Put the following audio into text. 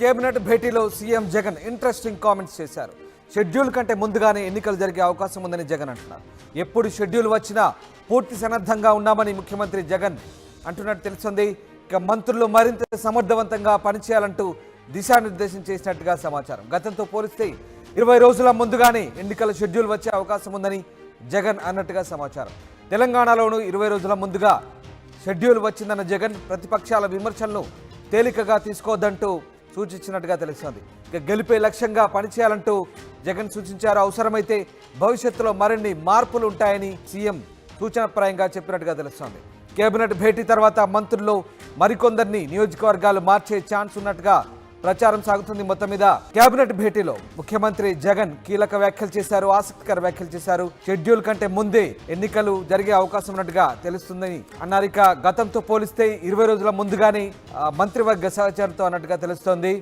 Cabinet భేటీలో CM Jagan interesting comments చేశారు. Schedule కంటే ముందుగానే ఎన్నికలు జరిగే అవకాశం ఉందని జగన్ అంటున్నారు. ఎప్పుడు షెడ్యూల్ వచ్చినా పూర్తి సన్నద్ధంగా ఉన్నామని ముఖ్యమంత్రి జగన్ అంటున్నట్టు తెలుస్తుంది. ఇక మంత్రులు మరింత సమర్థవంతంగా పనిచేయాలంటూ దిశానిర్దేశం చేసినట్టుగా సమాచారం. గతంతో పోలిస్తే 20 రోజుల ముందుగానే ఎన్నికల షెడ్యూల్ వచ్చే అవకాశం ఉందని జగన్ అన్నట్టుగా సమాచారం. తెలంగాణలోనూ 20 రోజుల ముందుగా షెడ్యూల్ వచ్చిందన్న జగన్ ప్రతిపక్షాల విమర్శలను తేలికగా తీసుకోవద్దంటూ సూచించినట్టుగా తెలుస్తోంది. ఇక గెలిపే లక్ష్యంగా పనిచేయాలంటూ జగన్ సూచించారు. అవసరమైతే భవిష్యత్తులో మరిన్ని మార్పులు ఉంటాయని సీఎం సూచనప్రాయంగా చెప్పినట్టుగా తెలుస్తోంది. కేబినెట్ భేటీ తర్వాత మంత్రుల్లో మరికొందరిని నియోజకవర్గాలు మార్చే ఛాన్స్ ఉన్నట్టుగా ప్రచారం సాగుతుంది. మొత్తం మీద కేబినెట్ భేటీలో ముఖ్యమంత్రి జగన్ కీలక వ్యాఖ్యలు చేశారు, ఆసక్తికర వ్యాఖ్యలు చేశారు. షెడ్యూల్ కంటే ముందే ఎన్నికలు జరిగే అవకాశం ఉన్నట్టుగా తెలుస్తుందని అన్నారు. ఇక గతంతో పోలిస్తే 20 రోజుల ముందుగానే మంత్రివర్గ సహచరులతో అన్నట్టుగా తెలుస్తోంది.